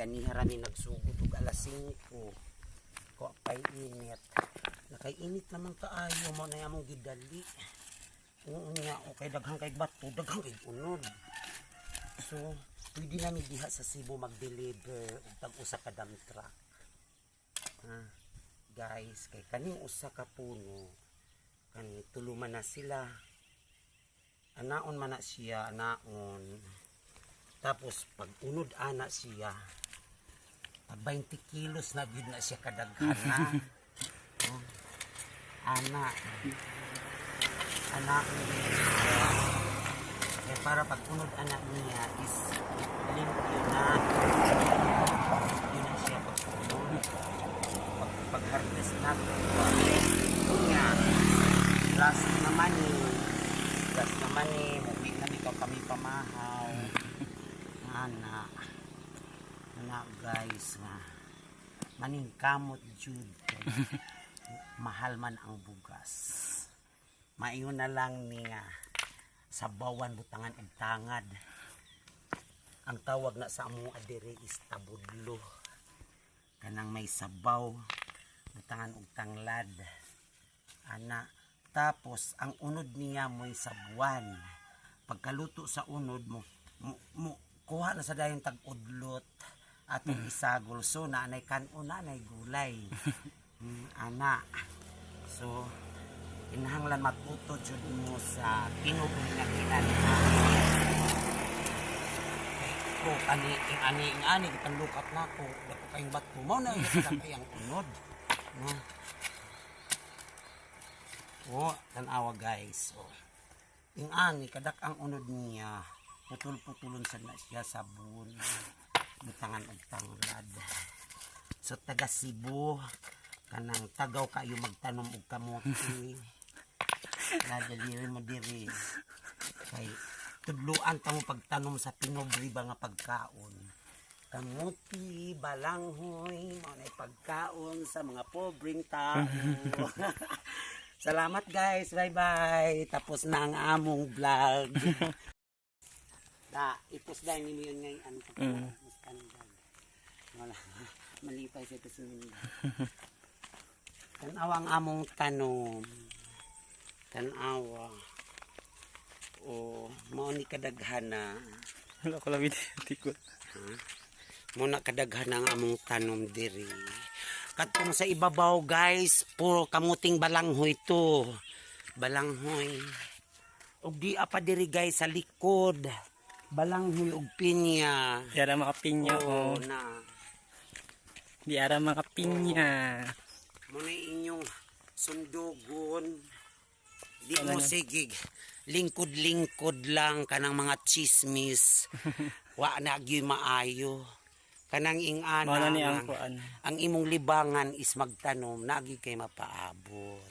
ganiha rami nagsugod og alas 5. Ko pay init. Nakay-init naman kaayo mo na among gidali. Unya okay daghang kay bato, daghang kay unod. So, pwede namin diha sa Cebu mag-deliver og tag-usa ka dump truck. Guys, kay kaning usa ka puno kani tuluman na sila. Anaon man na siya, anaon. Tapos pag unod ana siya, pag 20 kilos na gyud na siya kadaghan na. Ana kaya para pag unod anak niya is limpyo na. Yun na siya pag unod. Pag-harvest natin. Nga, last naman hindi na ikaw kami pamahaw. Ana guys nga maning kamot jud mahal man ang bugas. Maiyon na lang niya sabawan butangan og tangad. Ang tawag na sa amo adire is tabudlo. Kanang may sabaw butangan og tanglad. Ana tapos ang unod niya mo'y sabuan. Pagkaluto sa unod mo kuha na sa dayong tag-udlot atong isagol. So naanay kanon, naanay gulay. Ana. So inahanglan matuto jud mo sa tinubig nga kinahanglan. Ko ani kitang lukat nako, dako kayong bato mo na sa kayang unod. No. Tanawa guys. Ani kadak ang unod niya. Putol-putulon sa na siya sabon. Butangan og tanglad. So taga Cebu kanang tagaw kayo magtanom og kamote. Nadaliri mo diri. Kay tudluan ta mo pagtanom sa pinobre ba nga pagkaon. Kamote, balanghoy, mo na pagkaon sa mga pobreng tao. Salamat guys, bye-bye. Tapos na ang among vlog. Ipos dahil nyo yun ngayon. Malipay sa ito sininda. Tanawa ang among tanom. Tanawa. Mauni kadaghan na. Wala ko lang tikot. Muna kadaghan ang among tanom diri. Katong sa ibabaw guys, puro kamuting balanghoy to. Balanghoy. Og di apa diri guys sa likod. Balanghoy og pinya. Di ara mga pinya na. Di ara mga pinya. Muna inyong sundugon. Di mo sigig. Lingkod-lingkod lang kanang mga chismis. Wa na gyud maayo. Kanang ingana ang imong libangan is magtanom nagi kay mapaabot.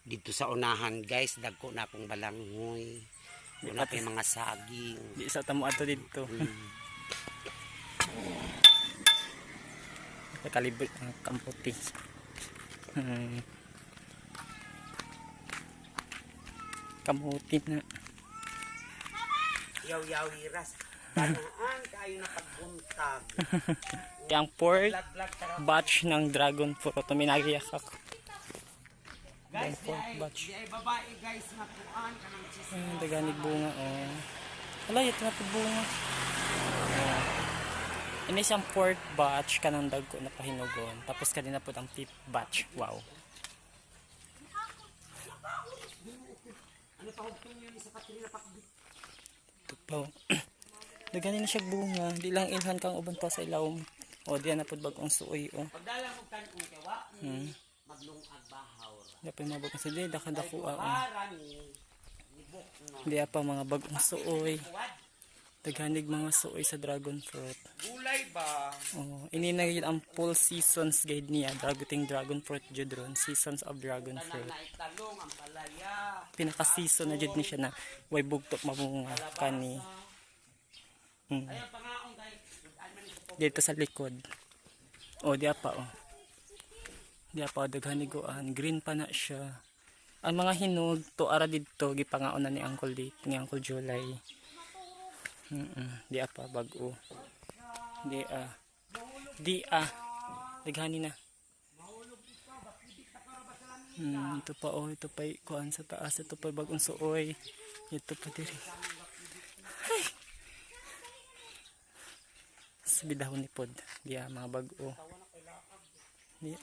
Dito sa unahan guys dagko na akong balanghoy. Wala kay mga saging. Di sa tamo ato dito. Kalibot ang kamputi. Kamuti na. Yaw iras. Banaan kayo na pagbuntag. Yang fourth batch ng dragon fruit. Tuminagiyak ako. Guys, di ay babae guys na kuan kanang chismis. Daganig bunga Wala ito na bunga. Ini siyang fourth batch kanang dagko na pahinugon. Tapos kanina po ang fifth batch. Wow. Ano pa hugtong yun sa Katrina pakbit? Tupaw. Dagani na siya bunga. Di lang ilhan kang uban pa sa ilawom. Diyan na po bagong suoy. Pagdala mo kanon kawa. Maglungag bahaw. Di pa mabag sa di. Dakadakuan. Di pa mga bagong suoy. Daghanig mga suoy sa dragon fruit. Gulay ba? Ini na yun ang full seasons guide niya. Dragon fruit judron. Seasons of dragon fruit. Pinaka-season na jud ni siya na way bugtok mamunga kani. Dito sa likod. Di pa Di pa daghanigoan. Green pa na siya. Ang mga hinog to ara didto gipangaon na ni Uncle July. Di pa bag-o. Di daghani na. Ito pa ito pa kuan sa taas, ito pa bagong suoy. Ito pa diri. Ay. Sabidahon ni pod. Di mga bag-o. Di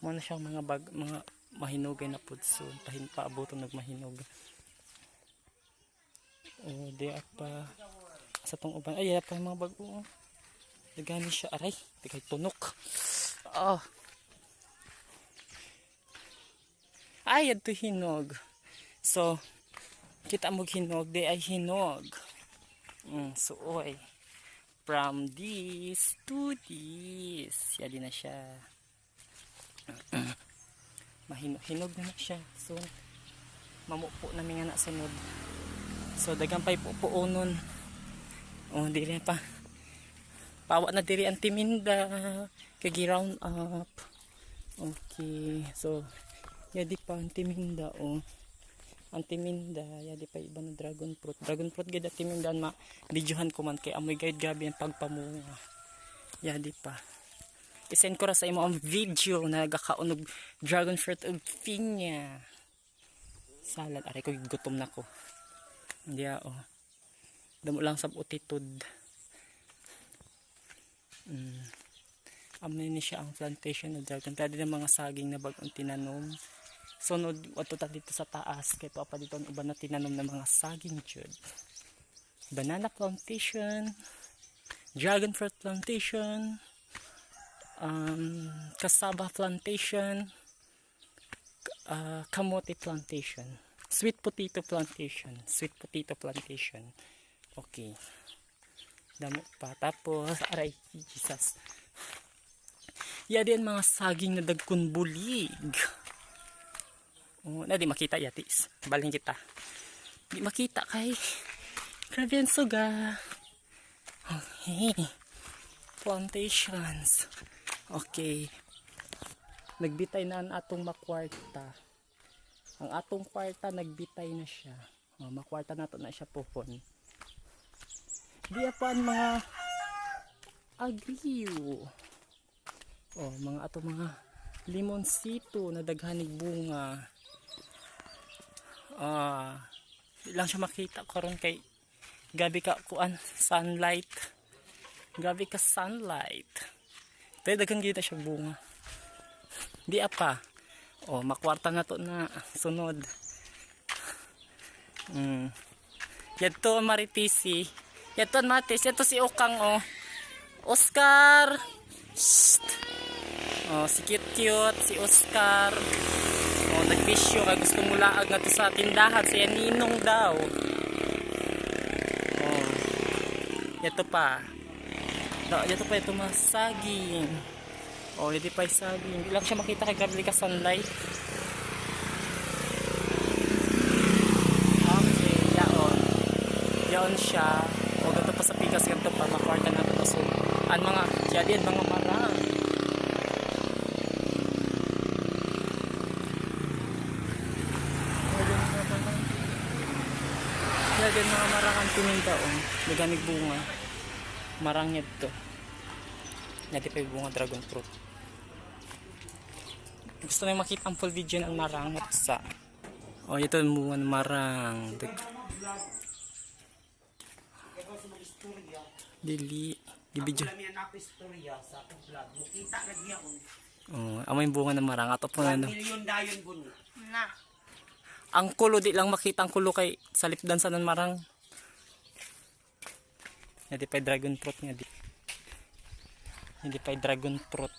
mo na siyang mga mahinugay na pod so tahin pa abuton nagmahinog. Di pa sa tong uban ay pa mga bag-o. Dagani siya aray, di kay tunok. Ay adto hinog. So kita mo hinog, di ay hinog. Suoy. From this to this. Yadi na siya. Mahinog na siya. So mamupo namin nga na sunod. So dagang pay pupuonon. Dili pa. Pawa na diri ang timinda. Kagi round up. Okay. So yadi pa ang timinda ang timinda yadi pa iba na dragon fruit gid at timindan ma videohan ko man kay amoy guide gabi ang pagpamunga yadi pa isend ko ra sa imo ang video na gakaon og dragon fruit og pinya salad aray ko gutom na ko diya damo lang sab utitod amoy ni siya ang plantation ng dragon kaya din mga saging na bagong tinanom. Sunod ato ta dito sa taas kay pa dito ang uban na tinanom na mga saging jud. Banana plantation, dragon fruit plantation, cassava plantation, kamote plantation, sweet potato plantation. Okay. Damo pa tapos aray Jesus. Din mga saging na dagkon bulig. Na di makita yatis. Baling kita. Di makita kay. Grabe ang suga. Okay. Plantations. Okay. Nagbitay na ang atong makwarta. Ang atong kwarta nagbitay na siya. Makwarta na to na siya pohon. Di pa mga agriw. Mga atong mga limonsito na daghanig bunga. Di lang siya makita karon kay gabi ka kuan sunlight. Gabi ka sunlight. Pero daghang kita siya bunga. Di pa. Makwarta na to na sunod. Yato Maritisi. Yato Matis, yato si Okang Oscar. Shht. Si cute si Oscar. Nagbisyo kay gusto mulaag nga to sa tindahan siya ninong daw. Yato pa. Yato pa ito mga saging. Hindi pa yung saging. Hindi lang siya makita kay grabe ka sunlight. Okay, yaon siya. Gato pa sa pikas ganito pa makwarta na to so. Ang mga yan mga marang. Yan mga marang ang timinda nagamig bunga. Marang yan to. Nati pa yung bunga dragon fruit. Gusto na makita ang full video ng marang sa. Ito yung bunga ng marang. Dili. Video. Amoy bunga ng marang ato po na. Ang kulo di lang makita ang kulo kay salipdan sa nan marang. Hindi pa dragon fruit nga di. Hindi pa dragon fruit.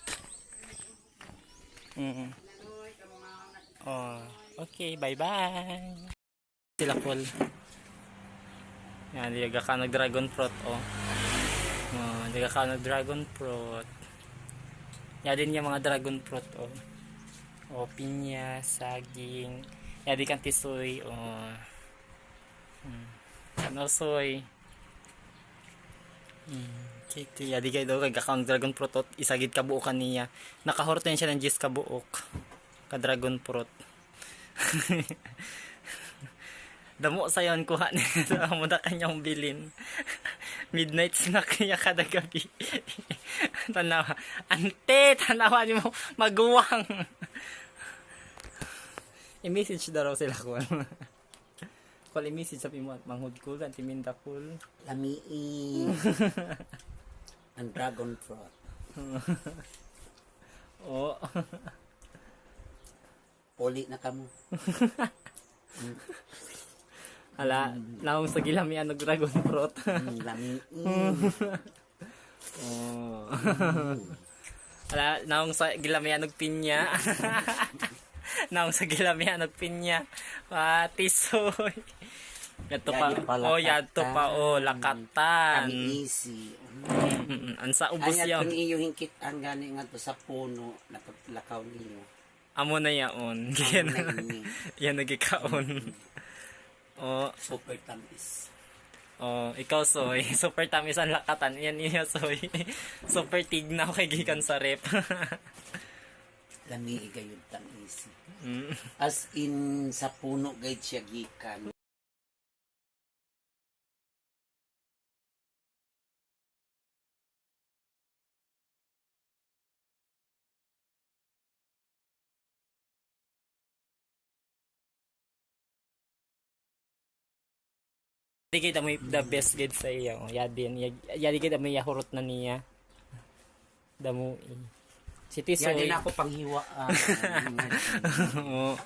Okay, bye-bye. Sila pol. Yan, diga ka nag dragon fruit diga ka nag dragon fruit. Yan din yung mga dragon fruit pinya, saging. Yan di kan tisoy soy. Yan di kayo daw kay kakang dragon fruit isagid kabuokan niya. Nakahorto yan siya ng 10 kabuok ka dragon fruit. Damo sa yon kuha niya sa amo na kanyang bilin. Midnight snack niya kada gabi. Tanawa. Ante, tanawa niyo mo maguwang. I-message daw raw sila ko. Kung i-message sa pimo at manghud ko, timinda ko. Lamiin. Ang dragon fruit. Oo. Uli na kamo. Ala, naong sa gilamian ng dragon fruit. Lamiin. Oh. Ala, naong sa gilamian ng pinya. Naong sa gilamian ng pinya. Patisoy. Yato pa. Oh, yato pa. Oh, lakatan. Kami easy. Ansa ubos Kanya yun. kung iyo hingkit ang gani nga to sa puno, lakaw niyo. Amo na yaon. Yan nagikaon. Oh, Super tamis. oh, ikaw soy. Super tamis ang lakatan. Yan niya soy. Super tignaw kay gikan sa rep. Lami gayud tang easy. As in sa puno gayud siya gikan. Di kita mo the best guide sa iya. Oh, yadin. Yadi kita mo yahurot na niya. Damo. Si Yan Tisoy. din ako panghiwa. Oo.